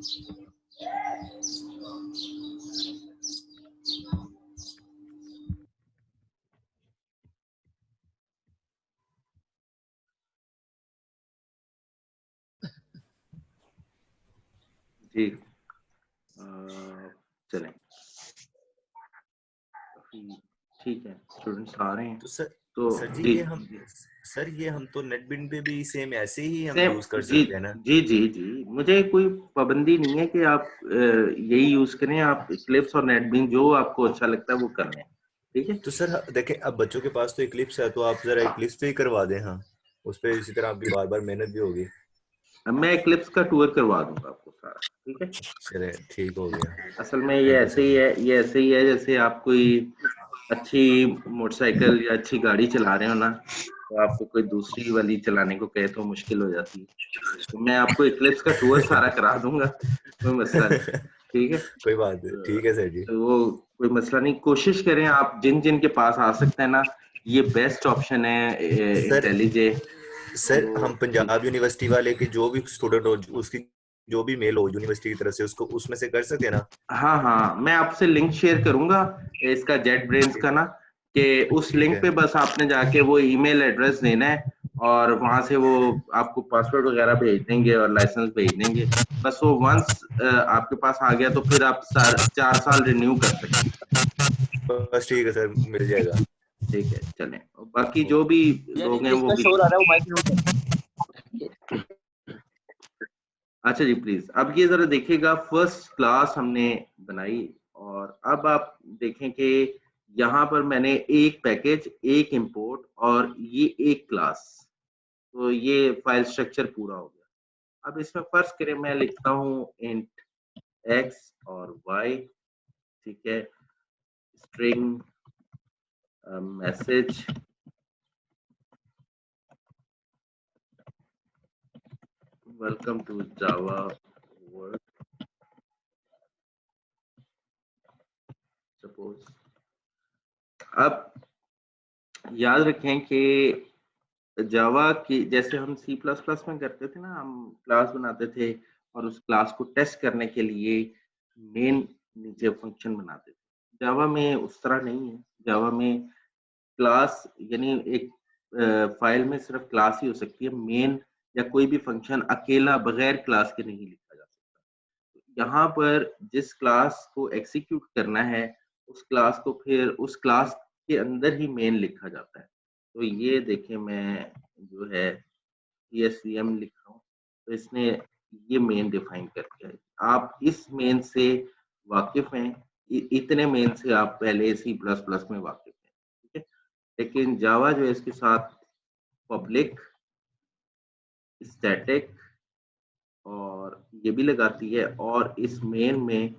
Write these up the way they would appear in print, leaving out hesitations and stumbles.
जी चलें, ठीक है, स्टूडेंट्स आ रहे हैं तो सर तो जी जी ये हम तो नेटबिन पे भी सेम ऐसे ही हम सेम यूज कर जी सकते हैं ना? जी जी जी मुझे कोई पाबंदी नहीं है कि आप यही यूज करें, आप इक्लिप्स और नेटबीन जो आपको अच्छा लगता है वो कर लें, ठीक है। तो सर देखें, अब बच्चों के पास तो इक्लिप्स है, तो आप जरा इक्लिप्स पे ही करवा दें। हाँ, उस पे इसी तरह आपकी बार बार मेहनत भी होगी। मैं इक्लिप्स का टूर करवा दूंगा आपको सारा, ठीक है। चले, ठीक हो गया। असल में ये थैंक यू ऐसे सर ही जी। है, ये ऐसे ही है जैसे आप कोई अच्छी मोटरसाइकिल या अच्छी गाड़ी चला रहे हो ना, तो आपको कोई दूसरी वाली चलाने को कहे तो मुश्किल हो जाती है। तो मैं आपको इक्लिप्स का टूर सारा करा दूंगा, कोई मसला नहीं, ठीक है। कोई बात नहीं, ठीक है सर जी। तो वो कोई मसला नहीं, कोशिश करें आप जिन जिन के पास आ सकते हैं ना, ये बेस्ट ऑप्शन है सर इंटेलिजे। सर तो हम पंजाब यूनिवर्सिटी वाले के जो भी स्टूडेंट हो, उसकी जो भी मेल हो यूनिवर्सिटी की तरफ से, उसको उसमें से कर सकते हैं ना? हाँ हाँ, मैं आपसे लिंक शेयर करूंगा इसका जेट ब्रेन्स का ना, कि उस ठीक लिंक है। पे बस आपने जाके वो ईमेल एड्रेस देना है और वहां से वो आपको पासवर्ड वगैरह भेज देंगे और लाइसेंस भेज देंगे। बस वो वंस आपके पास आ गया तो फिर आप 4 साल रिन्यू कर सकते हैं, बस ठीक है सर, मिल जाएगा। ठीक है। चलें, और बाकी जो ओके। भी यार लोग हैं एक वो इसका भी। शोर आ रहा है, वो माइक म्यूट कर। अच्छा जी प्लीज, अब ये जरा देखिएगा, फर्स्ट क्लास हमने बनाई और अब आप देखें कि यहाँ पर मैंने एक पैकेज, एक इंपोर्ट और ये एक क्लास, तो ये फाइल स्ट्रक्चर पूरा हो गया। अब इसमें फर्ज करें मैं लिखता हूँ इंट एक्स और वाई, ठीक है, string message welcome to Java world suppose. अब याद रखें कि जावा की जैसे हम सी प्लस प्लस में करते थे ना, हम क्लास बनाते थे और उस क्लास को टेस्ट करने के लिए मेन नीचे फंक्शन बनाते थे। जावा में उस तरह नहीं है, जावा में क्लास यानी एक फाइल में सिर्फ क्लास ही हो सकती है, मेन या कोई भी फंक्शन अकेला बगैर क्लास के नहीं लिखा जा सकता। यहाँ पर जिस क्लास को एग्जीक्यूट करना है, उस क्लास को फिर उस क्लास के अंदर ही मेन लिखा जाता है। तो ये देखिए मैं जो है ESVM लिख रहा हूँ, तो इसने ये मेन डिफाइन करके है। आप इस मेन से वाकिफ हैं, इतने मेन से आप पहले सी प्लस प्लस में वाकिफ हैं, ठीक है। लेकिन जावा जो है इसके साथ पब्लिक, स्टैटिक और ये भी लगाती है, और इस मेन में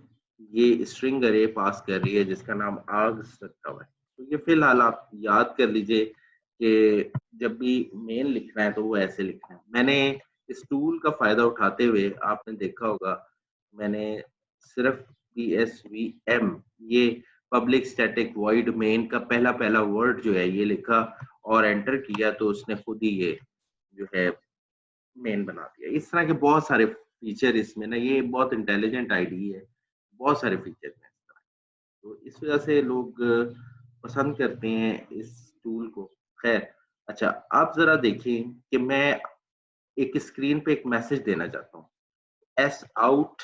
ये स्ट्रिंग अरे पास कर रही है जिसका नाम आर्ग्स रखा हुआ है। तो ये फिलहाल आप याद कर लीजिए कि जब भी मेन लिखना है तो वो ऐसे लिखना है। मैंने इस टूल का फायदा उठाते हुए आपने देखा होगा, मैंने सिर्फ PSVM, ये पब्लिक स्टैटिक वॉइड मेन का पहला पहला वर्ड जो है ये लिखा और एंटर किया, तो उसने खुद ही ये जो है मेन बना दिया। इस तरह के बहुत सारे फीचर इसमें ना, ये बहुत इंटेलिजेंट आईडी है, बहुत सारे फीचर हैं इस तरह। तो इस वजह से लोग पसंद करते हैं इस टूल को। खैर, अच्छा आप जरा देखें कि मैं एक स्क्रीन पे एक मैसेज देना चाहता हूँ, एस आउट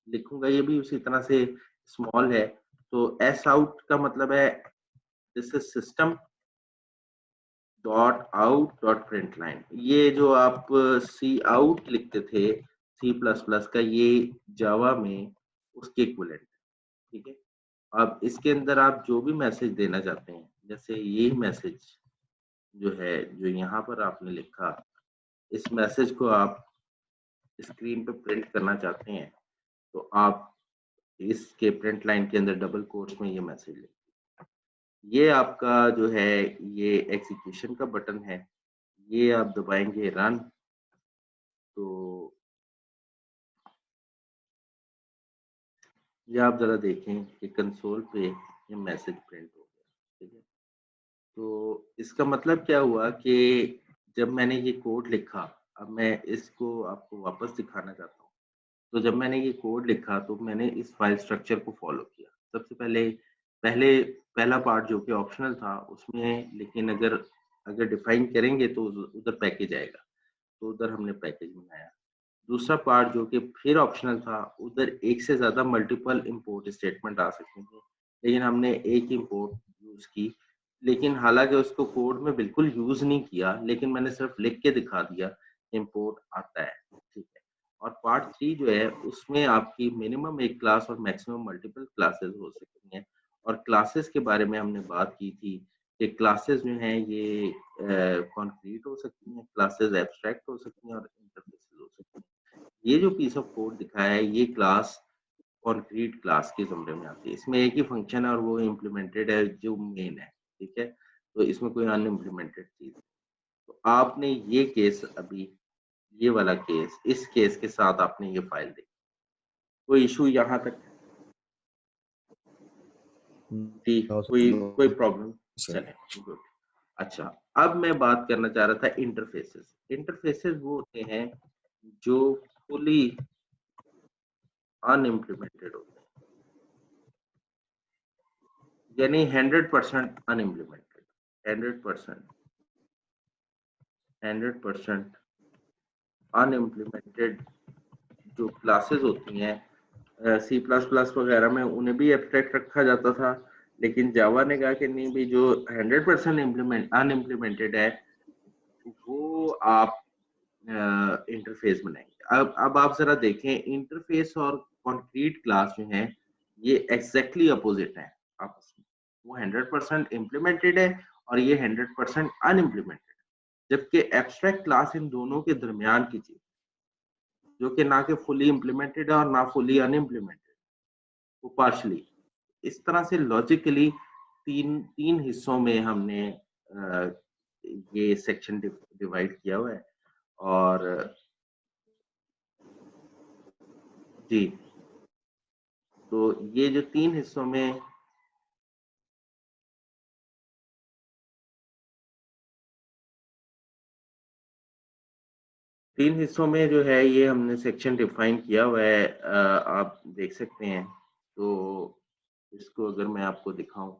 लिखूंगा, ये भी उसी तरह से स्मॉल है। तो एस आउट का मतलब है this is system dot out dot print line. ये जो आप सी आउट लिखते थे सी प्लस प्लस का, ये जावा में उसके इक्विवेलेंट है, ठीक है। अब इसके अंदर आप जो भी मैसेज देना चाहते हैं, जैसे ये मैसेज जो है जो यहाँ पर आपने लिखा, इस मैसेज को आप स्क्रीन पे प्रिंट करना चाहते हैं, तो आप इसके प्रिंट लाइन के अंदर डबल कोट्स में ये मैसेज लिखें। ये आपका जो है ये एग्जीक्यूशन का बटन है, ये आप दबाएंगे रन, तो ये आप ज़रा देखें कि कंसोल पे ये मैसेज प्रिंट हो गया, ठीक है। तो इसका मतलब क्या हुआ कि जब मैंने ये कोड लिखा, अब मैं इसको आपको वापस दिखाना चाहता हूँ। तो जब मैंने ये कोड लिखा तो मैंने इस फाइल स्ट्रक्चर को फॉलो किया। सबसे पहले पहला पार्ट जो कि ऑप्शनल था उसमें, लेकिन अगर डिफाइन करेंगे तो उधर पैकेज आएगा, तो उधर हमने पैकेज बनाया। दूसरा पार्ट जो कि फिर ऑप्शनल था, उधर एक से ज़्यादा मल्टीपल इंपोर्ट स्टेटमेंट आ सकते थे, लेकिन हमने एक इंपोर्ट यूज़ की। लेकिन हालांकि उसको कोड में बिल्कुल यूज़ नहीं किया, लेकिन मैंने सिर्फ लिख के दिखा दिया इंपोर्ट आता है, ठीक है। और पार्ट 3 जो है उसमें आपकी मिनिमम एक क्लास और मैक्सिमम मल्टीपल क्लासेस हो सकती हैं। और क्लासेस के बारे में हमने बात की थी कि क्लासेस जो हैं ये कॉन्क्रीट हो सकती हैं, क्लासेस एब्स्ट्रैक्ट हो सकती हैं और इंटरफेसेस हो सकती हैं। ये जो पीस ऑफ कोड दिखाया है ये क्लास कॉन्क्रीट क्लास के ज़ुमरे में आती है। इसमें एक ही फंक्शन है और वो इम्प्लीमेंटेड है जो मेन है, ठीक है? तो इसमें कोई अनइम्प्लीमेंटेड चीज़ नहीं। तो आपने ये केस अभी, ये वाला केस, इस केस के साथ आपने ये फाइल देखी। कोई इश्यू यहाँ तक? जी, कोई प्रॉब्लम? चलें, गुड। अच्छा, अब मैं बात करना चाह रहा था इंटरफेसेस। इंटरफेसेस वो होते हैं जो फुली अनइम्प्लीमेंटेड होते हैं, यानी 100% अनइम्प्लीमेंटेड, 100% अनइम्प्लीमेंटेड जो क्लासेस होती हैं, सी प्लस प्लस वगैरह में उन्हें भी एब्स्ट्रैक्ट रखा जाता था, लेकिन जावा ने कहा कि नहीं भाई, जो 100% अनइम्प्लीमेंटेड है वो आप इंटरफेस बनाएंगे। अब आप जरा देखें, इंटरफेस और कॉन्क्रीट क्लास जो है ये एग्जैक्टली अपोजिट है आपस में। वो 100% इम्प्लीमेंटेड है और ये 100% अनइम्प्लीमेंटेड, जबकि एब्स्ट्रैक्ट क्लास इन दोनों के दरमियान की चीज, जो कि ना कि फुली इम्प्लीमेंटेड है और ना फुली अनइम्प्लीमेंटेड, वो पार्शली। इस तरह से लॉजिकली तीन तीन हिस्सों में हमने ये सेक्शन डिवाइड किया हुआ है। और जी, तो ये जो तीन हिस्सों में जो है ये हमने सेक्शन डिफाइन किया हुआ है, आप देख सकते हैं। तो इसको अगर मैं आपको दिखाऊं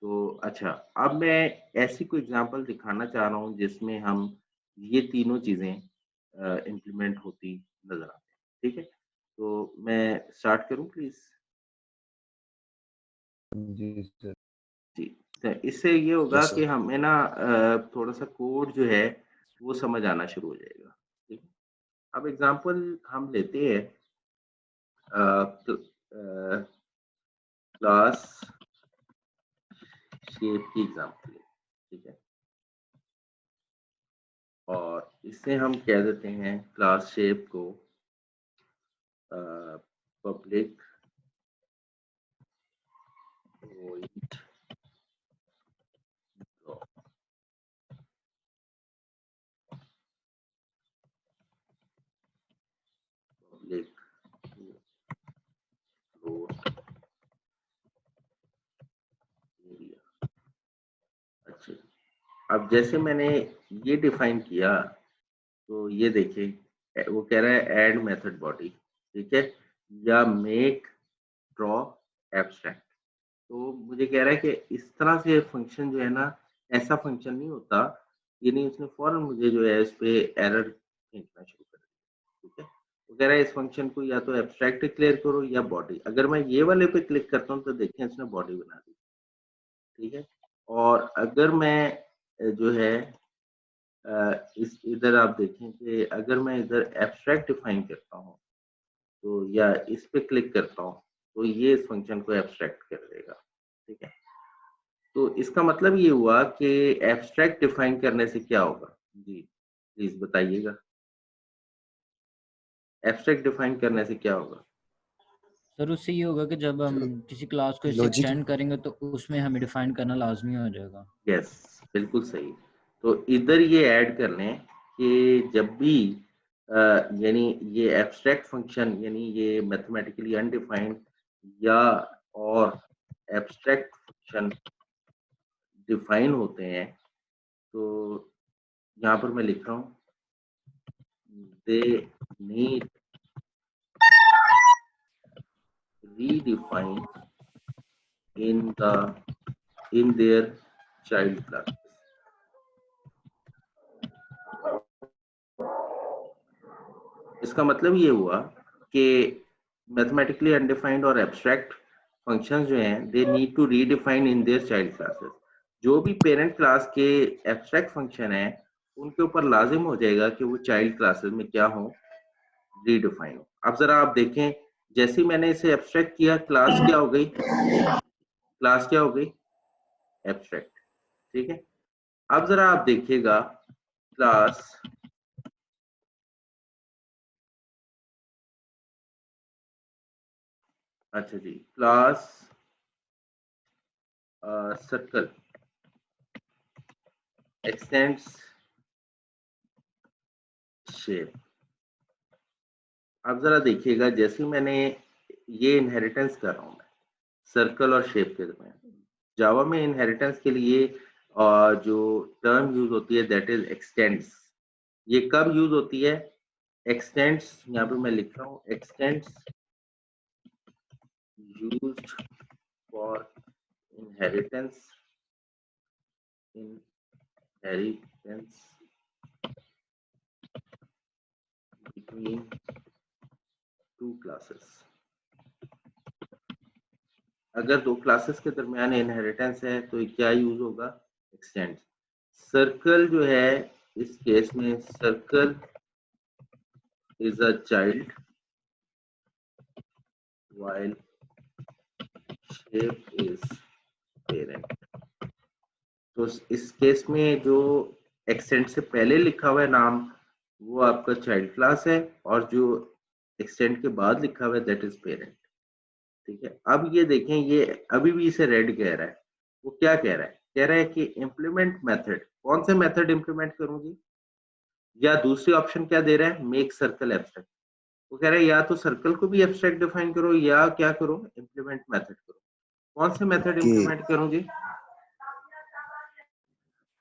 तो अच्छा, अब मैं ऐसी कोई एग्जांपल दिखाना चाह रहा हूं जिसमें हम ये तीनों चीजें इम्प्लीमेंट होती नजर आती हैं, ठीक है? तो मैं स्टार्ट करूं प्लीज? Ji sir. जी, तो इससे ये होगा यस कि सर। हमें ना थोड़ा सा कोड जो है वो समझ आना शुरू हो जाएगा, ठीक है? अब एग्जांपल हम लेते हैं क्लास शेप की एग्जांपल, ठीक है? और इससे हम कह देते हैं क्लास शेप को public void public float area. अच्छा, अब जैसे मैंने ये डिफाइन किया तो ये देखिए वो कह रहा है ऐड मेथड बॉडी, ठीक है, या मेक ड्रॉ एब्स्ट्रैक्ट। तो मुझे कह रहा है कि इस तरह से फंक्शन जो है ना, ऐसा फंक्शन नहीं होता। ये नहीं, उसने फौरन मुझे जो है इस पे एरर खींचना शुरू कर दिया, ठीक है? वो कह रहा है इस फंक्शन को या तो एब्स्ट्रैक्ट डिक्लेयर करो या बॉडी। अगर मैं ये वाले पे क्लिक करता हूँ तो देखें इसने बॉडी बना दी, ठीक है? और अगर मैं जो है इस इधर आप देखें कि अगर मैं इधर एब्स्ट्रैक्ट डिफाइन करता हूँ तो, या इस पे क्लिक करता हूँ तो ये इस फंक्शन को एब्स्ट्रैक्ट कर देगा, ठीक है? तो इसका मतलब ये हुआ कि एब्स्ट्रैक्ट डिफाइन करने से क्या होगा? जी, प्लीज बताइएगा। एब्स्ट्रैक्ट डिफाइन करने से क्या होगा? सर उससे ये होगा कि जब हम किसी क्लास को इससे लॉजिक एक्सटेंड करेंगे तो उसमें हमें डिफाइन करना लाजमी हो जाएगा। यस, बिल्कुल सही। तो इधर ये ऐड कर लें कि जब भी यानी ये एब्स्ट्रैक्ट फंक्शन, यानी ये मैथमेटिकली अनडिफाइंड या और एब्स्ट्रैक्ट फंक्शन डिफाइन होते हैं, तो यहाँ पर मैं लिख रहा हूँ they need redefine in their child classes. इसका मतलब ये हुआ कि मैथमेटिकली अनडिफाइंड और एब्स्ट्रैक्ट फंक्शंस जो हैं they need to redefine in their child classes. जो भी पेरेंट क्लास के एब्स्ट्रैक्ट फंक्शन है उनके ऊपर लाजिम हो जाएगा कि वो चाइल्ड क्लासेस में क्या हो, रीडिफाइन हो। अब जरा आप देखें, जैसे मैंने इसे एब्स्ट्रैक्ट किया, क्लास क्या हो गई, क्लास क्या हो गई, एब्स्ट्रैक्ट। ठीक है, अब जरा आप देखिएगा क्लास अच्छा जी, क्लास सर्कल एक्सटेंड्स शेप। अब जरा देखिएगा, जैसे मैंने ये इनहेरिटेंस कर रहा हूं मैं सर्कल और शेप के दरमियान। जावा में इनहेरिटेंस के लिए जो टर्म यूज होती है दैट इज एक्सटेंड्स। ये कब यूज होती है? एक्सटेंड्स, यहाँ पे मैं लिख रहा हूँ, x tends used for inheritance between two classes। अगर दो क्लासेस के दरमियान इनहेरिटेंस है तो क्या यूज होगा? एक्सटेंड। सर्कल जो है इस केस में circle is a child while shape is parent। तो इस केस में जो एक्सटेंड से पहले लिखा हुआ है नाम वो आपका चाइल्ड क्लास है और जो एक्सटेंड के बाद लिखा हुआ है दैट इज पेरेंट। ठीक है, अब ये देखें, ये अभी भी इसे रेड कह रहा है। वो क्या कह रहा है? कह रहा है कि इम्प्लीमेंट मेथड। कौन से मेथड इम्प्लीमेंट करूंगी? या दूसरी ऑप्शन क्या दे रहा है? Make circle abstract. वो कह रहा है या तो सर्कल को भी एब्स्ट्रैक्ट डिफाइन करो या क्या करो, इम्प्लीमेंट मेथड करो। कौन से मेथड कि इम्प्लीमेंट करूंगी?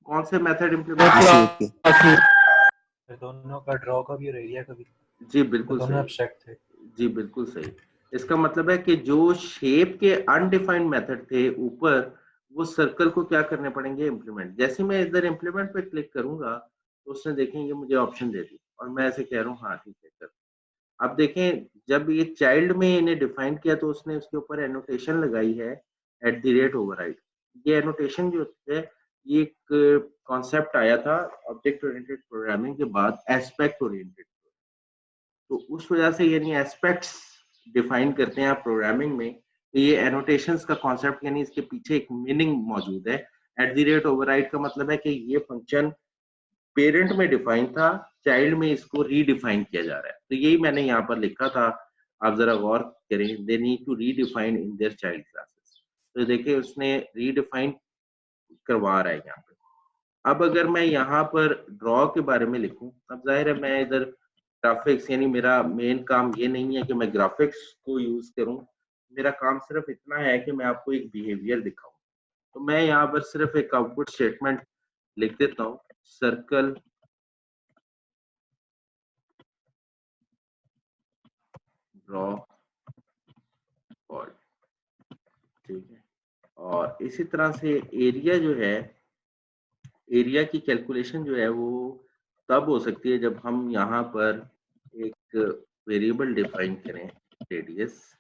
कौन से मेथड इम्प्लीमेंट? शेप के दोनों का ड्रॉ का भी और एरिया का भी। जी तो बिल्कुल दोनों सही। एब्स्ट्रैक्ट थे। जी बिल्कुल सही। इसका मतलब है कि जो शेप के अनडिफाइंड मेथड थे ऊपर, वो सर्कल को क्या करने पड़ेंगे? इम्प्लीमेंट। जैसे मैं इधर इम्प्लीमेंट पे क्लिक करूंगा तो उसने देखेंगे मुझे ऑप्शन दे दी और मैं ऐसे कह रहा हूँ हाँ ठीक है कर। अब देखें, जब ये चाइल्ड में इन्हें डिफाइन किया तो उसने उसके ऊपर एनोटेशन लगाई है @ ओवरराइड। ये एनोटेशन जो है ये एक कॉन्सेप्ट आया था ऑब्जेक्ट ओरिएंटेड प्रोग्रामिंग के बाद, एस्पेक्ट ओरिएंटेड। तो उस वजह से यानी एस्पेक्ट्स डिफाइन करते हैं आप प्रोग्रामिंग में, तो ये एनोटेशंस का कॉन्सेप्ट यानी इसके पीछे एक मीनिंग मौजूद है। @ ओवरराइड का मतलब है कि ये फंक्शन पेरेंट में डिफाइन था, चाइल्ड में इसको रीडिफाइन किया जा रहा है। तो यही मैंने यहाँ पर लिखा था, आप जरा गौर करें, they need to redefine in their child classes. तो देखिए उसने रीडिफाइन करवा रहा है यहाँ पे। अब अगर मैं यहाँ पर ड्रॉ के बारे में लिखूं, अब जाहिर है मैं इधर ग्राफिक्स, यानी मेरा मेन काम ये नहीं है कि मैं ग्राफिक्स को यूज करूं, मेरा काम सिर्फ इतना है कि मैं आपको एक बिहेवियर दिखाऊं। तो मैं यहाँ पर सिर्फ एक आउटपुट स्टेटमेंट लिख देता हूँ, सर्कल ड्रॉ पॉड। ठीक है, और इसी तरह से एरिया जो है, एरिया की कैलकुलेशन जो है वो तब हो सकती है जब हम यहाँ पर एक वेरिएबल डिफाइन करें रेडियस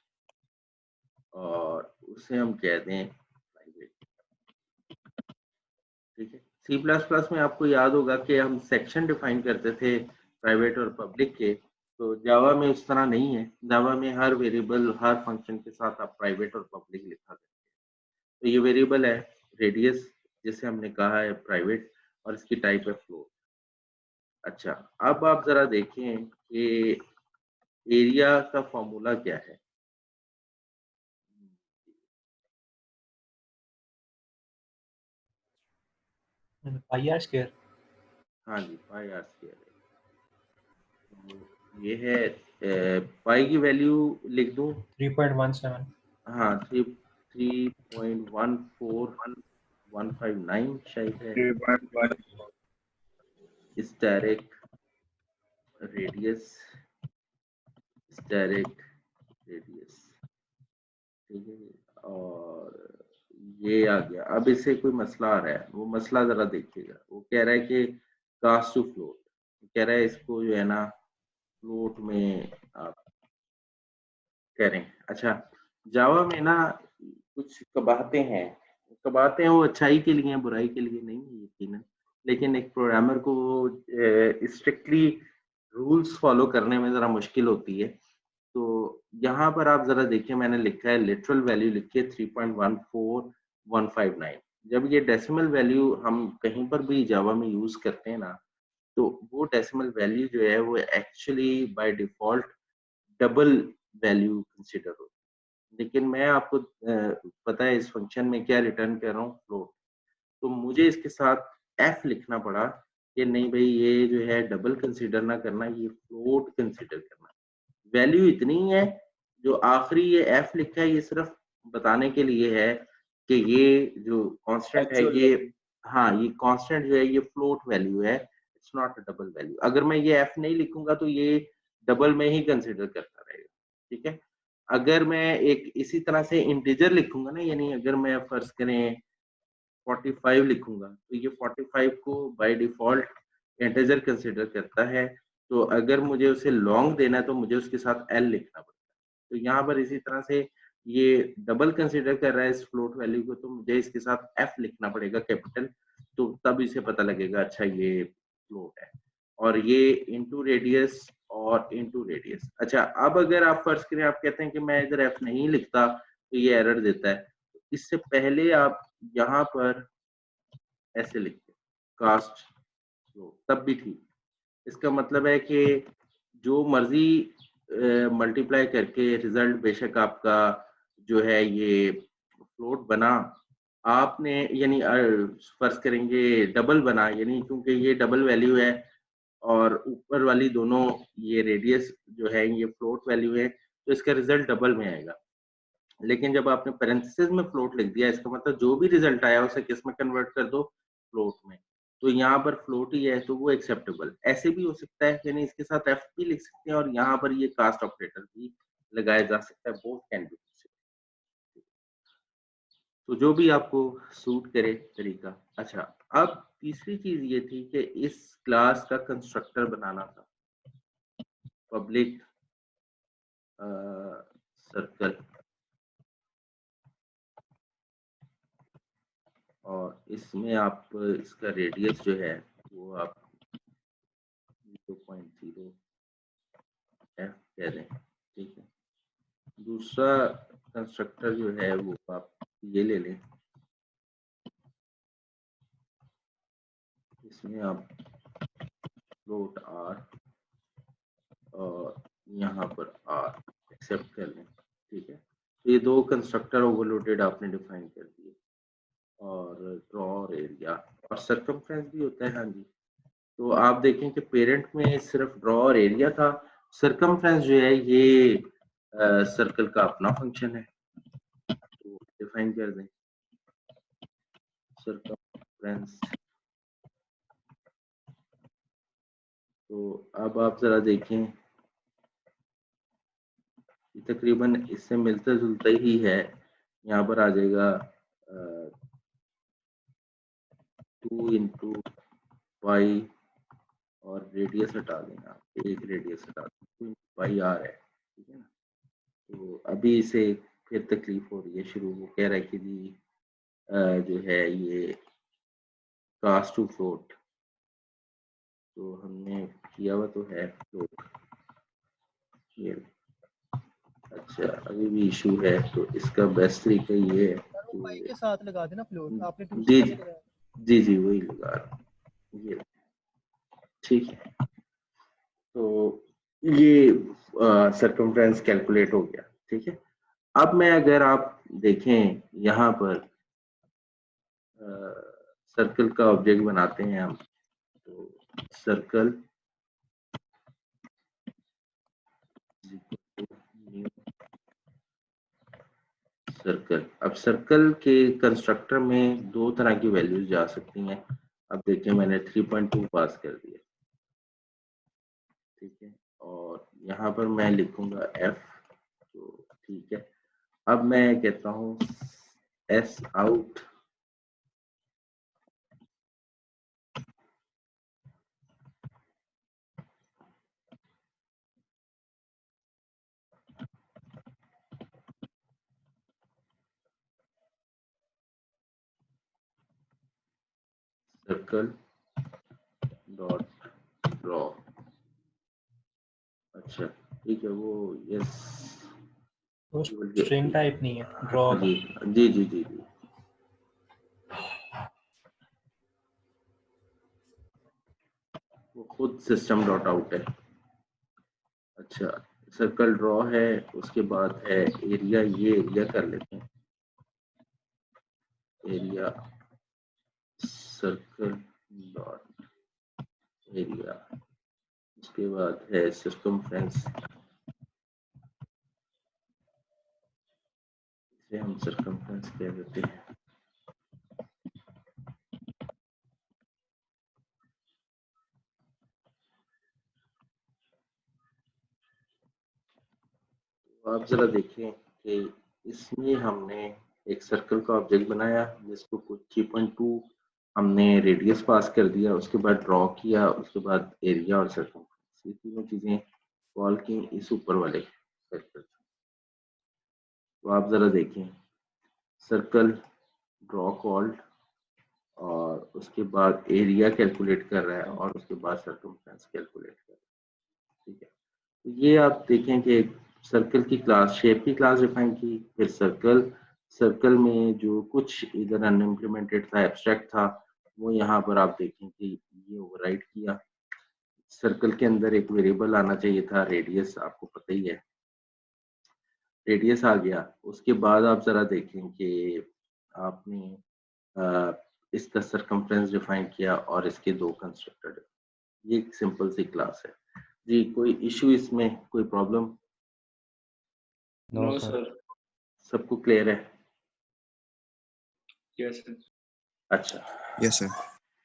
और उसे हम कह दें प्राइवेट। ठीक है, C++ में आपको याद होगा कि हम सेक्शन डिफाइन करते थे प्राइवेट और पब्लिक के, तो जावा में उस तरह नहीं है। जावा में हर वेरिएबल हर फंक्शन के साथ आप प्राइवेट और पब्लिक लिखा करते हैं। तो ये वेरिएबल है रेडियस जिसे हमने कहा है प्राइवेट और इसकी टाइप है फ्लोट। अच्छा, अब आप जरा देखें कि एरिया का फॉर्मूला क्या है। पाई आर स्क्वायर। हाँ जी, पाई आर स्क्वायर है। ये है पाई की वैल्यू लिख दूं? 3.17। हाँ, 3.14159 शायद है। स्टैटिक रेडियस, स्टैटिक रेडियस ठीक है। और ये आ गया। अब इससे कोई मसला आ रहा है, वो मसला जरा देखिएगा। वो कह रहा है कि कास्ट टू फ्लोट, कह रहा है इसको जो है ना फ्लोट में आप करें। अच्छा, जावा में ना कुछ कबाहतें हैं, कबाहतें वो अच्छाई के लिए हैं, बुराई के लिए नहीं है यकीनन, लेकिन एक प्रोग्रामर को स्ट्रिक्टली रूल्स फॉलो करने में ज़रा मुश्किल होती है। तो यहाँ पर आप ज़रा देखिए, मैंने लिखा है लिटरल वैल्यू लिखी है 3.14159। जब ये डेसिमल वैल्यू हम कहीं पर भी जावा में यूज़ करते हैं ना, तो वो डेसिमल वैल्यू जो है वो actually by default double value consider होती है। लेकिन मैं आपको पता है इस फंक्शन में क्या रिटर्न कर रहा हूँ, फ्लोट। तो मुझे इसके साथ एफ लिखना पड़ा कि नहीं भाई ये जो है डबल कंसीडर ना करना, ये फ्लोट कंसीडर करना। वैल्यू इतनी है, जो आखिरी ये एफ लिखा है ये सिर्फ बताने के लिए है कि ये जो कांस्टेंट है ये, हाँ ये कांस्टेंट जो है ये फ्लोट वैल्यू है, it's not a double value. अगर मैं ये एफ नहीं लिखूंगा तो ये डबल में ही कंसीडर करता रहेगा, ठीक है। अगर मैं एक इसी तरह से इंटीजर लिखूंगा ना, यानी अगर मैं फर्ज करें 45 लिखूंगा, तो ये 45 को बाय डिफॉल्ट इंटीजर कंसीडर करता है। तो अगर मुझे उसे लॉन्ग देना है तो मुझे उसके साथ एल लिखना पड़ता है। तो यहाँ पर इसी तरह से ये डबल कंसीडर कर रहा है इस फ्लोट वैल्यू को, तो मुझे इसके साथ एफ लिखना पड़ेगा कैपिटल, तो तब इसे पता लगेगा अच्छा ये फ्लोट है। और ये इनटू रेडियस और इनटू रेडियस। अच्छा, अब अगर आप फर्ज करें आप कहते हैं कि मैं इधर एफ नहीं लिखता तो ये एरर देता है, इससे पहले आप यहाँ पर ऐसे लिखते कास्ट, तो तब भी ठीक। इसका मतलब है कि जो मर्जी मल्टीप्लाई करके रिजल्ट बेशक आपका जो है ये फ्लोट बना, आपने यानी फर्ज करेंगे डबल बना, यानी क्योंकि ये डबल वैल्यू है और ऊपर वाली दोनों ये रेडियस जो है ये फ्लोट वैल्यू है, तो इसका रिजल्ट डबल में आएगा। लेकिन जब आपने पैरेंथेसिस में फ्लोट लिख दिया, इसका मतलब जो भी रिजल्ट आया उसे किस में कन्वर्ट कर दो, फ्लोट में। तो यहाँ पर फ्लोट ही है तो वो एक्सेप्टेबल। ऐसे भी हो सकता है, यानी इसके साथ एफ भी लिख सकते हैं और यहाँ पर ये कास्ट ऑपरेटर भी लगाया जा सकता है, बोथ कैन बी। तो जो भी आपको सूट करे तरीका। अच्छा, अब तीसरी चीज ये थी कि इस क्लास का कंस्ट्रक्टर बनाना था, पब्लिक सर्कल, और इसमें आप इसका रेडियस जो है वो आप 0.0 एफ कह दें, ठीक है। दूसरा कंस्ट्रक्टर जो है वो आप ये ले लें, इसमें आप फ्लोट आर और यहाँ पर आर एक्सेप्ट कर लें, ठीक है। तो ये दो कंस्ट्रक्टर ओवरलोडेड आपने डिफाइन कर दिए। और ड्रॉ और एरिया और सर्कमफ्रेंस भी होता है, हाँ जी। तो आप देखें कि पेरेंट में सिर्फ ड्रॉ और एरिया था, सर्कमफ्रेंस जो है ये सर्कल का अपना फंक्शन है, तो डिफाइन कर दें सर्कमफ्रेंस। तो अब आप जरा देखें, तकरीबन इससे मिलता जुलता ही है। यहाँ पर आ जाएगा 2 इंटू वाई और रेडियस हटा देना, एक रेडियस हटा दें, वाई आर है, ठीक है ना। तो अभी इसे फिर तकलीफ हो रही है शुरू, वो कह रहा है कि जी जो है ये कास्ट टू फ्लोट, तो हमने किया हुआ तो है फ्लोट ये। अच्छा, अभी भी इशू है, तो इसका बेस्ट तरीका ये है वाई के साथ लगा देना फ्लोट, आपने टू जी से लगाया। जी जी वही लगा रहा हूं ये, ठीक है। तो ये सर्कमफ्रेंस कैलकुलेट हो गया, ठीक है। अब मैं अगर आप देखें यहाँ पर सर्कल का ऑब्जेक्ट बनाते हैं हम, तो सर्कल सर्कल। अब सर्कल के कंस्ट्रक्टर में दो तरह की वैल्यूज जा सकती हैं। अब देखिए मैंने 3.2 पास कर दिया, ठीक है। और यहाँ पर मैं लिखूंगा f, तो ठीक है। अब मैं कहता हूँ S out circle dot draw. अच्छा ठीक है, वो यस वो स्ट्रिंग टाइप नहीं है ड्रॉ का। जी जी जी जी जी। वो खुद सिस्टम डॉट आउट है। अच्छा सर्कल ड्रॉ है, उसके बाद है एरिया, ये एरिया कर लेते हैं, एरिया सर्कल डॉट एरिया। उसके बाद है सर्कमफ्रेंस, इसे हम सर्कमफ्रेंस कह देते हैं। तो आप जरा देखें कि इसमें हमने एक सर्कल का ऑब्जेक्ट बनाया जिसको कुछ 3.2 हमने रेडियस पास कर दिया, उसके बाद ड्रॉ किया, उसके बाद एरिया और सर्कमफ्रेंस, ये तीनों चीजें कॉल की इस ऊपर वाले सर्कल। तो आप जरा देखें, सर्कल ड्रॉ कॉल्ड और उसके बाद एरिया कैलकुलेट कर रहा है और उसके बाद सर्कमफ्रेंस कैलकुलेट कर रहा है। ठीक है, तो ये आप देखें कि सर्कल की क्लास, शेप की क्लास डिफाइन की, फिर सर्कल में जो कुछ इधर अनइम्प्लीमेंटेड था, एब्स्ट्रैक्ट था, वो यहाँ पर आप देखें कि ये ओवरराइड किया। सर्कल के अंदर एक वेरिएबल आना चाहिए था रेडियस, आपको पता ही है, रेडियस आ गया। उसके बाद आप जरा देखें कि आपने इसका सर्कमफ्रेंस डिफाइन किया और इसके दो कंस्ट्रक्टर। ये एक सिंपल सी क्लास है जी। कोई इशू इसमें, कोई प्रॉब्लम? No sir. सबको क्लियर है? Yes sir. अच्छा यस सर।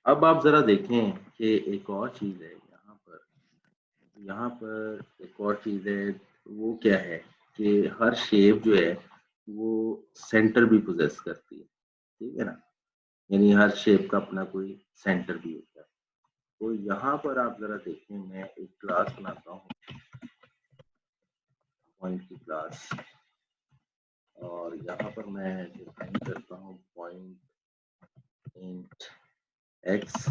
अब आप जरा देखें कि एक और चीज है यहाँ पर एक और चीज है, वो क्या है कि हर शेप जो है वो सेंटर भी पोजेस करती है, ठीक है ना, यानी हर शेप का अपना कोई सेंटर भी होता है। तो यहाँ पर आप जरा देखें, मैं एक क्लास बनाता हूँ, पॉइंट की क्लास, और यहाँ पर मैं डिफाइन करता हूँ point int X,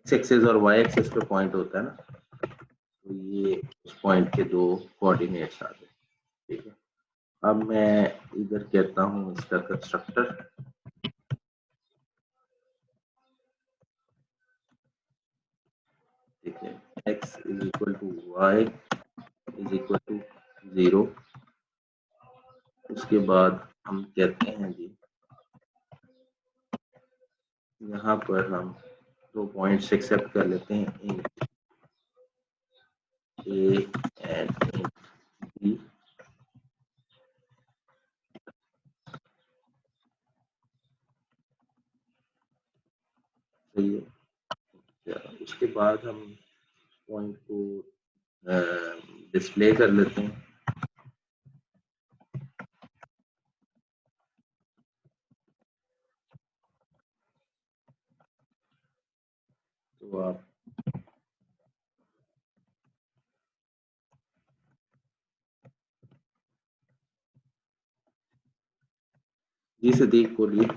X axis और वाई एक्सेस पे पॉइंट होता है ना, तो ये उस पॉइंट के दो कोऑर्डिनेट्स आ गए। ठीक है, अब मैं इधर कहता हूँ इसका कंस्ट्रक्टर, ठीक है, x is equal to Y is equal to 0। उसके बाद हम कहते हैं जी, यहाँ पर हम दो पॉइंट्स एक्सेप्ट कर लेते हैं, int A and int B. सही है, उसके बाद हम पॉइंट को डिस्प्ले कर लेते हैं। तो आप जी सदीक बोलिए।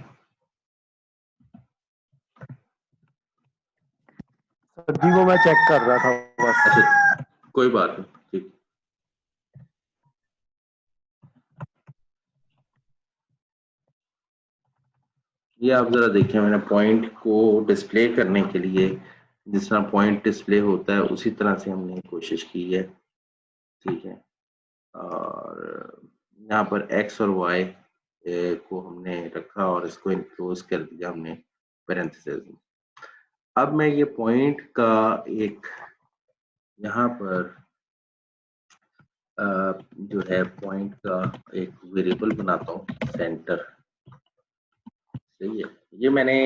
सर जी वो मैं चेक कर रहा था बस। अच्छा कोई बात नहीं, ठीक। ये आप जरा देखिए, मैंने पॉइंट को डिस्प्ले करने के लिए जिस तरह पॉइंट डिस्प्ले होता है उसी तरह से हमने कोशिश की है, ठीक है। और यहाँ पर एक्स और वाई को हमने रखा और इसको इनक्लोज कर दिया हमने पैरेंथेसिस में। अब मैं ये पॉइंट का एक यहाँ पर जो है पॉइंट का एक वेरिएबल बनाता हूँ, सेंटर। सही है, ये मैंने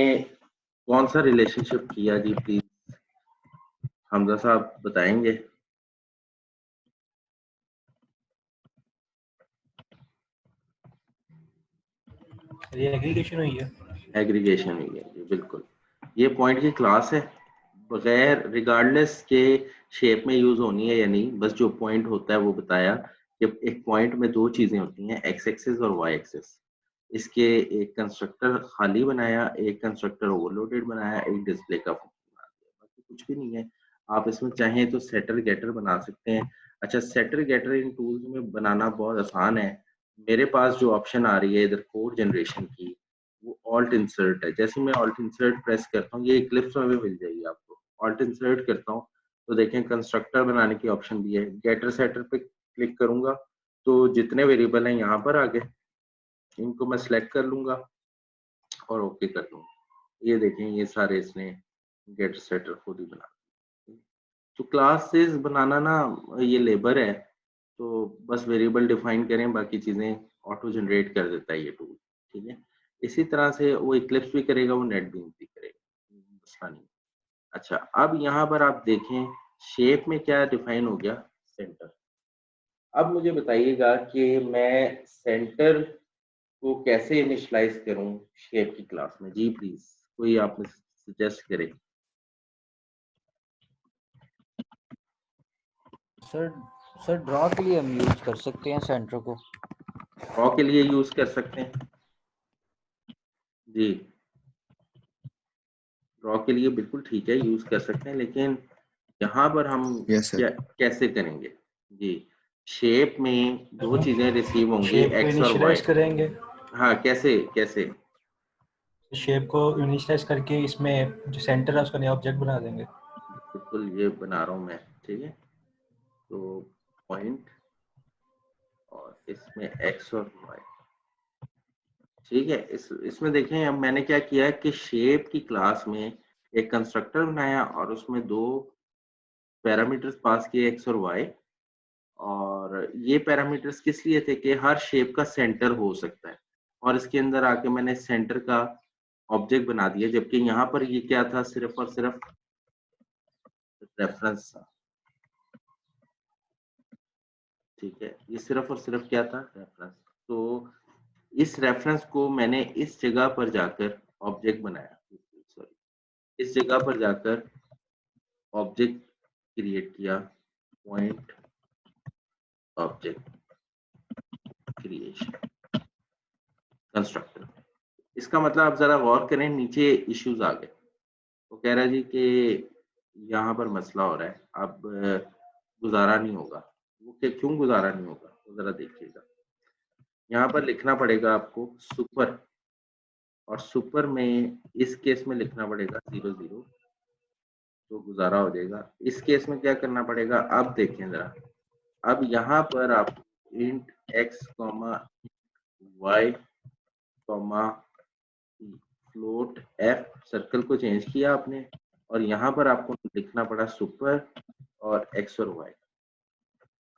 कौन सा रिलेशनशिप किया जी, प्लीज हमजा साहब बताएंगे? ये एग्रीगेशन हुई है। एग्रीगेशन हुई है जी, बिल्कुल। ये पॉइंट की क्लास है, बगैर रिगार्डलेस के शेप में यूज होनी है या नहीं, बस जो पॉइंट होता है वो बताया कि एक पॉइंट में दो चीजें होती हैं, एक्स एक्सिस और वाई एक्सिस। इसके एक कंस्ट्रक्टर खाली बनाया, एक कंस्ट्रक्टर ओवरलोडेड बनाया, एक डिस्प्ले का फंक्शन बना दिया, बाकी कुछ भी नहीं है। आप इसमें चाहें तो सेटर गेटर बना सकते हैं। अच्छा, सेटर गेटर इन टूल्स में बनाना बहुत आसान है। मेरे पास जो ऑप्शन आ रही है इधर कोड जनरेशन की, वो ऑल्ट इंसर्ट है। जैसे मैं ऑल्ट इंसर्ट प्रेस करता हूँ, ये इक्लिप्स में भी मिल जाएगी आपको। ऑल्ट इंसर्ट करता हूँ तो देखें कंस्ट्रक्टर बनाने की ऑप्शन भी है। गेटर सेटर पे क्लिक करूंगा तो जितने वेरिएबल हैं यहाँ पर आ गए, इनको मैं सिलेक्ट कर लूंगा और ओके कर दूंगा। ये देखें, ये सारे इसने गेटर सेटर खुद ही बना। तो क्लासेस बनाना ना ये लेबर है, तो बस वेरिएबल डिफाइन करें, बाकी चीजें ऑटो जनरेट कर देता है ये टूल। ठीक है, इसी तरह से वो इक्लिप्स भी करेगा, वो नेटबीन्स भी करेगा, मसला नहीं। अच्छा, अब यहाँ पर आप देखें शेप में क्या डिफाइन हो गया, सेंटर। अब मुझे बताइएगा कि मैं सेंटर को कैसे इनिशियलाइज करूं शेप की क्लास में। जी प्लीज, कोई आप सजेस्ट करें। सर सर ड्रॉ के लिए हम यूज कर सकते हैं सेंटर को। ड्रॉ के लिए यूज कर सकते हैं जी, ड्रॉ के लिए बिल्कुल ठीक है, यूज कर सकते हैं, लेकिन यहाँ पर हम क्या कैसे करेंगे जी। शेप में दो चीजें रिसीव होंगी, शेप को एक्स और वाई। इनिशियलाइज करेंगे। हाँ, कैसे कैसे? शेप को इनिशियलाइज करके इसमें जो सेंटर है उसका नया ऑब्जेक्ट बना देंगे। बिल्कुल, ये बना रहा हूँ मैं। ठीक है, तो पॉइंट और इसमें एक्स और वाई। ठीक है, इसमें देखें अब मैंने क्या किया है कि शेप की क्लास में एक कंस्ट्रक्टर बनाया और उसमें दो पैरामीटर्स पास किए, एक्स और वाई। और ये पैरामीटर्स किस लिए थे कि हर शेप का सेंटर हो सकता है, और इसके अंदर आके मैंने सेंटर का ऑब्जेक्ट बना दिया, जबकि यहाँ पर ये क्या था, सिर्फ और सिर्फ रेफरेंस था। ठीक है, ये सिर्फ और सिर्फ क्या था, रेफरेंस। तो इस रेफरेंस को मैंने इस जगह पर जाकर ऑब्जेक्ट बनाया, सॉरी, इस जगह पर जाकर ऑब्जेक्ट क्रिएट किया, पॉइंट ऑब्जेक्ट क्रिएशन कंस्ट्रक्टर। इसका मतलब आप जरा गौर करें, नीचे इश्यूज आ गए। वो कह रहा है जी कि यहाँ पर मसला हो रहा है, अब गुजारा नहीं होगा। वो क्यों गुजारा नहीं होगा, तो जरा देखिएगा। यहाँ पर लिखना पड़ेगा आपको सुपर, और सुपर में इस केस में लिखना पड़ेगा 00, तो गुजारा हो जाएगा। इस केस में क्या करना पड़ेगा, अब देखें जरा। अब यहाँ पर आप int X comma Y comma float F, circle को चेंज किया आपने, और यहाँ पर आपको लिखना पड़ा सुपर और एक्स और वाई।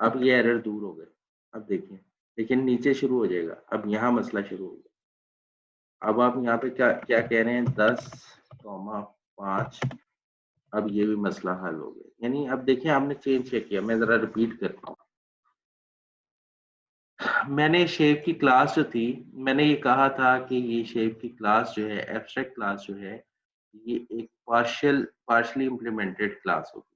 अब ये एरर दूर हो गए। अब देखिए, लेकिन नीचे शुरू हो जाएगा। अब यहाँ मसला शुरू हो गया। अब आप यहाँ पे क्या क्या कह रहे हैं, 10,5। अब ये भी मसला हल हो गया। यानी अब देखिए आपने चेंज किया। मैं जरा रिपीट करता हूँ। मैंने शेप की क्लास जो थी, मैंने ये कहा था कि ये शेप की क्लास जो है, एब्स्ट्रैक्ट क्लास जो है, ये एक पार्शियली इम्प्लीमेंटेड क्लास होगी।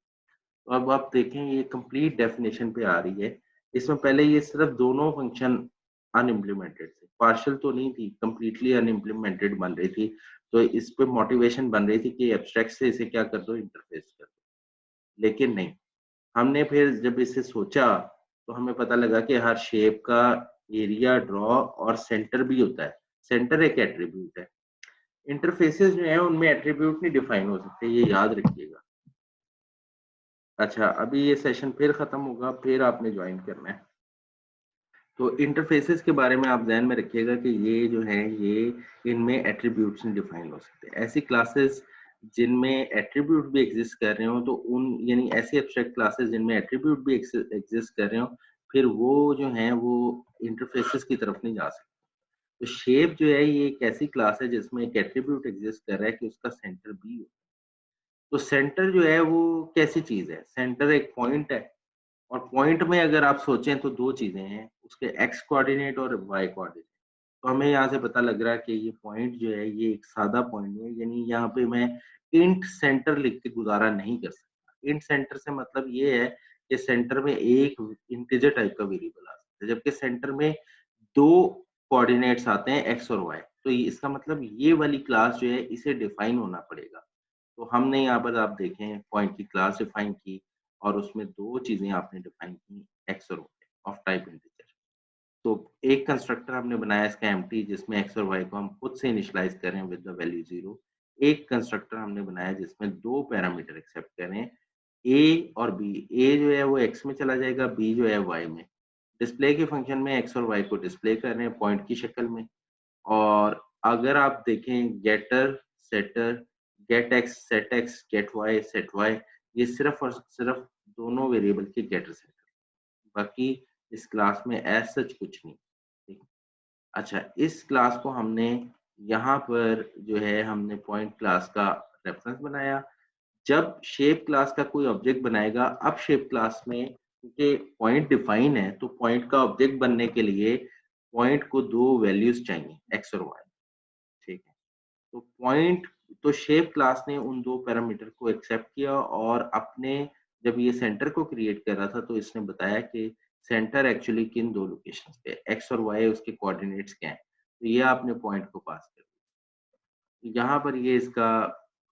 तो अब आप देखें ये कंप्लीट डेफिनेशन पे आ रही है। इसमें पहले ये सिर्फ दोनों फंक्शन अनइम्प्लीमेंटेड थे, पार्शियल तो नहीं थी, कंप्लीटली अनइम्प्लीमेंटेड बन रही थी। तो इस पे मोटिवेशन बन रही थी कि एब्स्ट्रैक्ट से इसे क्या कर दो, इंटरफेस कर दो। लेकिन नहीं, हमने फिर जब इसे सोचा तो हमें पता लगा कि हर शेप का एरिया, ड्रॉ और सेंटर भी होता है। सेंटर एक एट्रीब्यूट है। इंटरफेसेस जो है उनमें एट्रीब्यूट नहीं डिफाइन हो सकते, ये याद रखिएगा। अच्छा, अभी ये सेशन फिर खत्म होगा, फिर आपने ज्वाइन करना है। तो इंटरफेसेस के बारे में आप ध्यान में रखिएगा कि ये जो है, ये इनमें एट्रीब्यूट्स नहीं डिफाइन हो सकते। ऐसी क्लासेस जिनमें एट्रीब्यूट भी एग्जिस्ट कर रहे हो, तो उन यानी ऐसी एब्स्ट्रैक्ट क्लासेस जिनमें एट्रीब्यूट भी एग्जिस्ट कर रहे हो, फिर वो जो है वो इंटरफेसेस की तरफ नहीं जा सकते। तो शेप जो है ये एक ऐसी क्लास है जिसमें एक एट्रीब्यूट एग्जिस्ट कर रहा है कि उसका सेंटर भी हो। तो सेंटर जो है वो कैसी चीज है, सेंटर एक पॉइंट है। और पॉइंट में अगर आप सोचें तो दो चीजें हैं, उसके एक्स कोऑर्डिनेट और वाई कोऑर्डिनेट। तो हमें यहाँ से पता लग रहा है कि ये पॉइंट जो है ये एक सादा पॉइंट है, यानी यहाँ पे मैं इंट सेंटर लिख के गुजारा नहीं कर सकता। इंट सेंटर से मतलब ये है कि सेंटर में एक इंटीजर टाइप का वेरिएबल आ सकता है, जबकि सेंटर में 2 कोऑर्डिनेट्स आते हैं एक्स और वाई। तो इसका मतलब ये वाली क्लास जो है इसे डिफाइन होना पड़ेगा। तो हमने यहाँ पर आप देखें पॉइंट की क्लास डिफाइन की और उसमें 2 चीजें आपने डिफाइन की, एक्स और वाई ऑफ टाइप इंटीजर। तो एक कंस्ट्रक्टर हमने बनाया इसका एम्प्टी, जिसमें एक्स और वाई को हम खुद से इनिशियलाइज करें विद द वैल्यू 0। एक कंस्ट्रक्टर हमने बनाया जिसमें 2 पैरामीटर एक्सेप्ट करें, ए और बी। ए जो है वो एक्स में चला जाएगा, बी जो है वाई में। डिस्प्ले के फंक्शन में एक्स और वाई को डिस्प्ले कर रहे हैं पॉइंट की शक्ल में। और अगर आप देखें getter, setter, get X, set X, get Y, set Y, ये सिर्फ और सिर्फ दोनों वेरिएबल के गेटर सेटर, बाकी इस क्लास में एज सच कुछ नहीं। ठीक। अच्छा, इस क्लास को हमने यहाँ पर जो है हमने पॉइंट क्लास का रेफरेंस बनाया। जब शेप क्लास का कोई ऑब्जेक्ट बनाएगा, अब शेप क्लास में क्योंकि पॉइंट डिफाइन है, तो पॉइंट का ऑब्जेक्ट बनने के लिए पॉइंट को 2 वैल्यूज चाहिए, एक्स और वाई। ठीक है। तो पॉइंट, तो शेप क्लास ने उन 2 पैरामीटर को एक्सेप्ट किया और अपने, जब ये सेंटर को क्रिएट कर रहा था तो इसने बताया कि सेंटर एक्चुअली किन 2 लोकेशंस पे, एक्स और वाई, उसके कोऑर्डिनेट्स क्या हैं। तो ये आपने पॉइंट को पास कर दिया। यहाँ पर ये इसका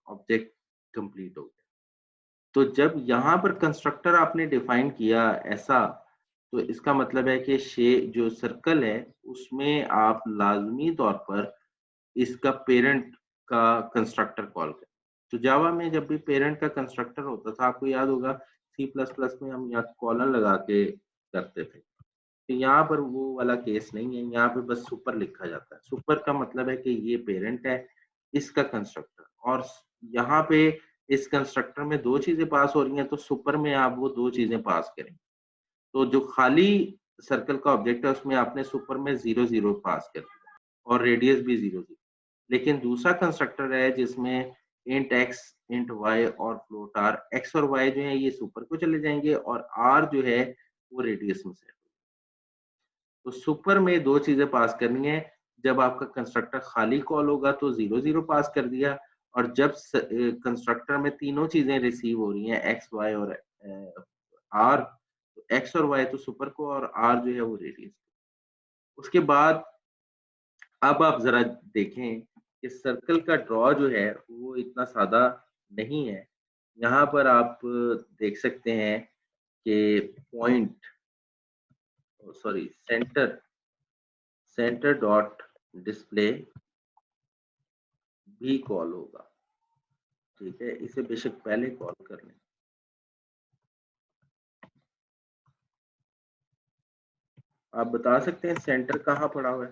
ऑब्जेक्ट कंप्लीट हो गया। तो जब यहाँ पर कंस्ट्रक्टर आपने डिफाइन किया ऐसा, तो इसका मतलब है कि जो सर्कल है उसमें आप लाजमी तौर पर इसका पेरेंट का कंस्ट्रक्टर कॉल करें। तो जावा में जब भी पेरेंट का कंस्ट्रक्टर होता था, आपको याद होगा सी प्लस प्लस में हम यहाँ कॉलन लगा के करते थे। तो यहाँ पर वो वाला केस नहीं है, यहाँ पे बस सुपर लिखा जाता है। सुपर का मतलब है कि ये पेरेंट है इसका कंस्ट्रक्टर, और यहाँ पे इस कंस्ट्रक्टर में 2 चीजें पास हो रही हैं, तो सुपर में आप वो 2 चीजें पास करें। तो जो खाली सर्कल का ऑब्जेक्ट है उसमें आपने सुपर में 0 0 पास कर दिया और रेडियस भी 0 0। लेकिन दूसरा कंस्ट्रक्टर है जिसमें इंट एक्स, इंट वाई और फ्लोट आर, एक्स और वाई जो है ये सुपर को चले जाएंगे और आर जो है वो रेडियस में से। तो सुपर में 2 चीजें पास करनी है। जब आपका कंस्ट्रक्टर खाली कॉल होगा तो 0 0 पास कर दिया, और जब कंस्ट्रक्टर में तीनों चीजें रिसीव हो रही हैं, एक्स वाई और आर, तो एक्स और वाई तो सुपर को और आर जो है वो रेडियस। उसके बाद अब आप जरा देखें कि सर्कल का ड्रॉ जो है वो इतना सादा नहीं है। यहाँ पर आप देख सकते हैं कि point, sorry, centre dot display भी कॉल होगा। ठीक है, इसे बेशक पहले कॉल कर लें। आप बता सकते हैं सेंटर कहाँ पड़ा हुआ है?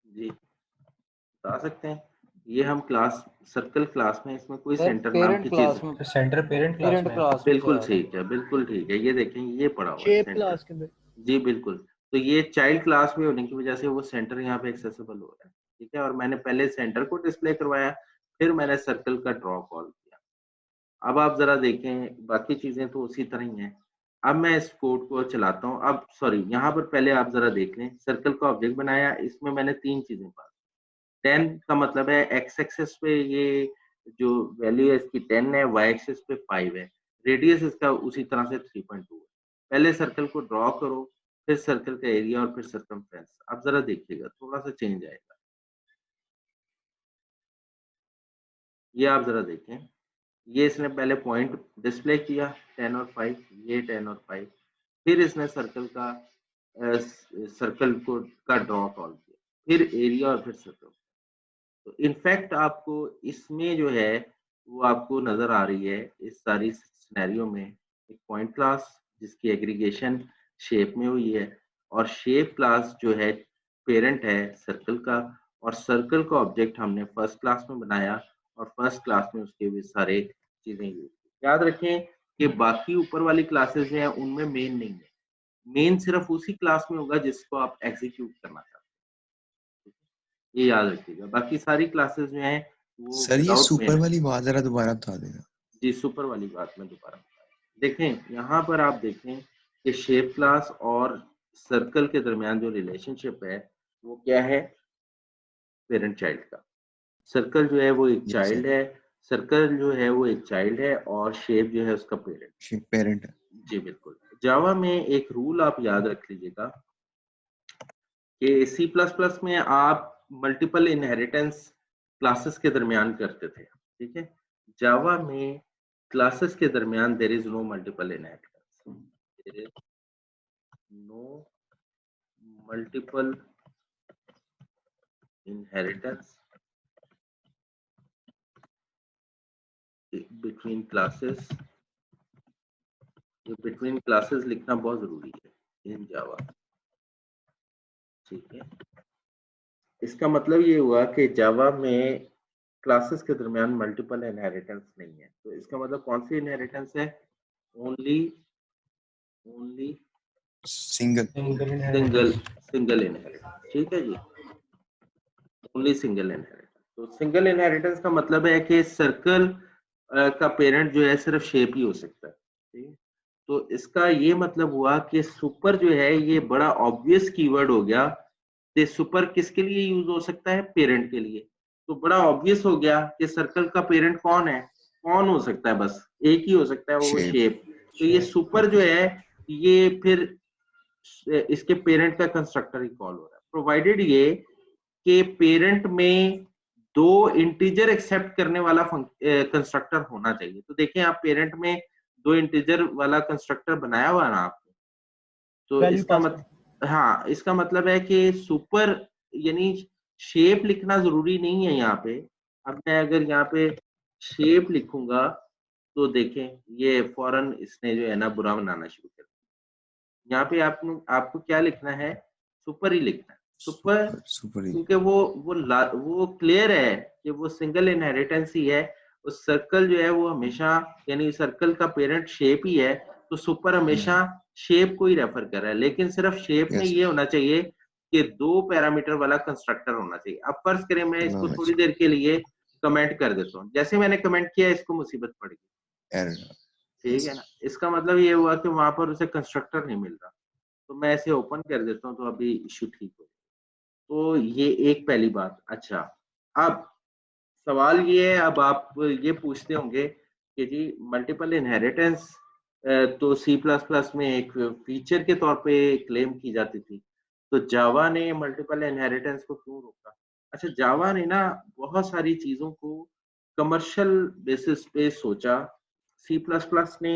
जी बता सकते हैं। ये हम क्लास, सर्कल क्लास में, इसमें कोई सर सेंटर नाम पेरेंट की क्लास चीज, में, सेंटर पेरेंट क्लास पेरेंट में है। क्लास में बिल्कुल सर। ठीक है, बिल्कुल ठीक है। ये देखें, ये पड़ा हुआ है शेप सेंटर। क्लास के अंदर। जी बिल्कुल। तो ये चाइल्ड क्लास में होने की वजह से वो सेंटर यहाँ पे एक्सेसिबल हो रहा है। ठीक है, और मैंने पहले सेंटर को डिस्प्ले करवाया, फिर मैंने सर्कल का ड्रॉ कॉल किया। अब आप जरा देखें, बाकी चीजें तो उसी तरह ही हैं। अब मैं इस कोड को चलाता हूँ। अब सॉरी, यहाँ पर पहले आप जरा देख लें, सर्कल का ऑब्जेक्ट बनाया, इसमें मैंने 3 चीजें पास। 10 का मतलब है एक्स एक्सिस पे ये जो वैल्यू है इसकी 10 है, वाई एक्सिस पे 5 है, रेडियस इसका उसी तरह से 3.2 है। पहले सर्कल को ड्रॉ करो, फिर सर्कल का एरिया और फिर सर्कमफ्रेंस। अब जरा देखिएगा थोड़ा सा चेंज आएगा। ये आप जरा देखें, ये इसने पहले पॉइंट डिस्प्ले किया 10 और 5, ये 10 और 5, फिर इसने सर्कल को का ड्रॉ कॉल किया, फिर एरिया और फिर सर्कल। तो इनफैक्ट आपको इसमें जो है वो आपको नजर आ रही है इस सारी सिनेरियो में एक पॉइंट क्लास जिसकी एग्रीगेशन शेप में हुई है, और शेप क्लास जो है पेरेंट है सर्कल का, और सर्कल का ऑब्जेक्ट हमने फर्स्ट क्लास में बनाया और फर्स्ट क्लास में उसके भी सारे चीजें यूज की। याद रखें कि बाकी ऊपर वाली क्लासेस हैं उनमें मेन नहीं है, मेन सिर्फ उसी क्लास में होगा जिसको आप एग्जीक्यूट करना चाहते हैं। ये याद रखिएगा, बाकी सारी क्लासेस जो हैं वो सर ये विदाउट सुपर मेन। वाली बात जरा दोबारा बता देना। जी सुपर वाली बात मैं दोबारा बता रहा हूं। देखें यहाँ पर आप देखें कि शेप क्लास और सर्कल के दरमियान जो रिलेशनशिप है वो क्या है, पेरेंट चाइल्ड का। सर्कल जो है वो एक Yes, चाइल्ड है, सर्कल जो है वो एक चाइल्ड है और शेप जो है उसका पेरेंट। पेरेंट है। जी बिल्कुल। जावा में एक रूल आप याद रख लीजिएगा कि C++ में आप मल्टीपल इनहेरिटेंस क्लासेस के दरमियान करते थे, ठीक है। जावा में क्लासेस के दरमियान there is no multiple inheritance, there is no multiple inheritance between classes. ये बिटवीन क्लासेस लिखना बहुत जरूरी है इन जावा, ठीक है। इसका मतलब ये हुआ कि जावा में क्लासेस के दरमियान मल्टीपल इनहेरिटेंस नहीं है। तो इसका मतलब कौन सी इनहेरिटेंस है? ओनली सिंगल सिंगल इनहेरिटेंस, ठीक है जी, ओनली सिंगल इनहेरिटेंस। तो सिंगल इनहेरिटेंस का मतलब है कि सर्कल का पेरेंट जो है सिर्फ शेप ही हो सकता है, ठीक है। तो इसका ये मतलब हुआ कि सुपर जो है ये बड़ा ऑब्वियस कीवर्ड हो गया कि सुपर किसके लिए यूज हो सकता है? पेरेंट के लिए। तो बड़ा ऑब्वियस हो गया कि सर्कल का पेरेंट कौन है? कौन हो सकता है? बस एक ही हो सकता है, वो शेप। तो ये सुपर जो है ये फिर इसके पेरेंट का कंस्ट्रक्टर ही कॉल हो रहा है, प्रोवाइडेड ये कि पेरेंट में दो इंटीजर एक्सेप्ट करने वाला कंस्ट्रक्टर होना चाहिए। तो देखें आप पेरेंट में दो इंटीजर वाला कंस्ट्रक्टर बनाया हुआ ना आपने, तो इसका हाँ, इसका मतलब है कि सुपर यानी शेप लिखना जरूरी नहीं है यहाँ पे। अब मैं अगर यहाँ पे शेप लिखूंगा तो देखें ये फौरन इसने जो है ना बुरा बनाना शुरू कर दिया। यहाँ पे आपको क्या लिखना है? सुपर ही लिखना है, सुपर, क्योंकि वो क्लियर है कि वो सिंगल इनहेरिटेंस ही है। उस सर्कल जो है वो हमेशा यानी सर्कल का पेरेंट शेप ही है, तो सुपर हमेशा शेप को ही रेफर कर रहा है। लेकिन सिर्फ शेप में ये होना चाहिए कि दो पैरामीटर वाला कंस्ट्रक्टर होना चाहिए। अब फर्ज करें मैं इसको थोड़ी देर के लिए कमेंट कर देता हूँ, जैसे मैंने कमेंट किया इसको मुसीबत पड़ गई, ठीक है ना। इसका मतलब ये हुआ कि वहां पर उसे कंस्ट्रक्टर नहीं मिल रहा, तो मैं इसे ओपन कर देता हूँ तो अभी इश्यू ठीक हो। तो ये एक पहली बात। अच्छा, अब सवाल ये है, अब आप ये पूछते होंगे कि जी मल्टीपल इनहेरिटेंस तो C++ में एक फीचर के तौर पे क्लेम की जाती थी, तो जावा ने मल्टीपल इनहेरिटेंस को क्यों रोका? अच्छा, जावा ने ना बहुत सारी चीजों को कमर्शियल बेसिस पे सोचा। C++ ने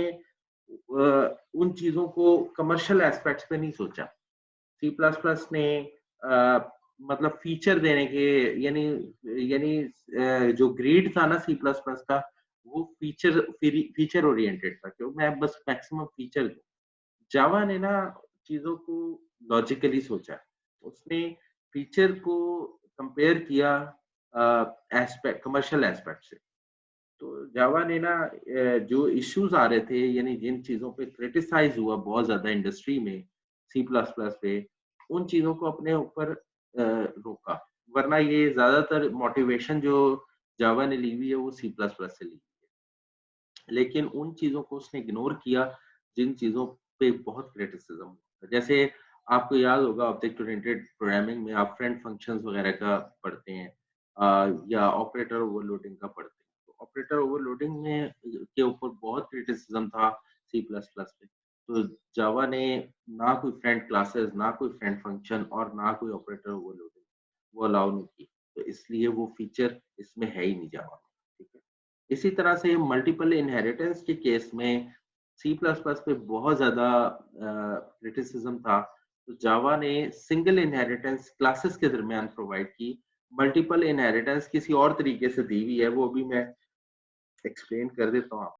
उन चीजों को कमर्शियल एस्पेक्ट्स पे नहीं सोचा। C++ ने मतलब फीचर देने के यानी जो ग्रेड था ना C++ का, वो फीचर ओरिएंटेड था, क्योंकि मैं बस मैक्सिमम फीचर दूं। जावा ने ना चीजों को लॉजिकली सोचा, उसने फीचर को कंपेयर किया एस्पेक्ट कमर्शियल एस्पेक्ट से। तो जावा ने ना जो इश्यूज आ रहे थे यानी जिन चीजों पे क्रिटिसाइज हुआ बहुत ज्यादा इंडस्ट्री में C++ पे, उन चीजों को अपने ऊपर रोका। वरना ये ज्यादातर मोटिवेशन जो जावा ने ली हुई है वो C++ से ली हुई है, लेकिन उन चीजों को उसने इग्नोर किया जिन चीजों पे बहुत क्रिटिसिज्म हुआ। जैसे आपको याद होगा ऑब्जेक्ट ओरिएंटेड प्रोग्रामिंग में आप फ्रेंड फंक्शंस वगैरह का पढ़ते हैं या ऑपरेटर ओवरलोडिंग का पढ़ते हैं। तो ऑपरेटर ओवरलोडिंग में के ऊपर बहुत क्रिटिसिज्म था C++ पे। तो जावा ने ना कोई फ्रेंड क्लासेस, ना कोई फ्रेंड फंक्शन और ना कोई ऑपरेटर ओवरलोडिंग वो अलाउ नहीं की, तो इसलिए वो फीचर इसमें है ही नहीं जावा, ठीक है। इसी तरह से मल्टीपल इनहेरिटेंस के केस में C++ पे बहुत ज्यादा क्रिटिसिज्म था, तो जावा ने सिंगल इनहेरिटेंस क्लासेस के दरमियान प्रोवाइड की। मल्टीपल इनहेरिटेंस किसी और तरीके से दी हुई है, वो भी मैं एक्सप्लेन कर देता हूँ आपको।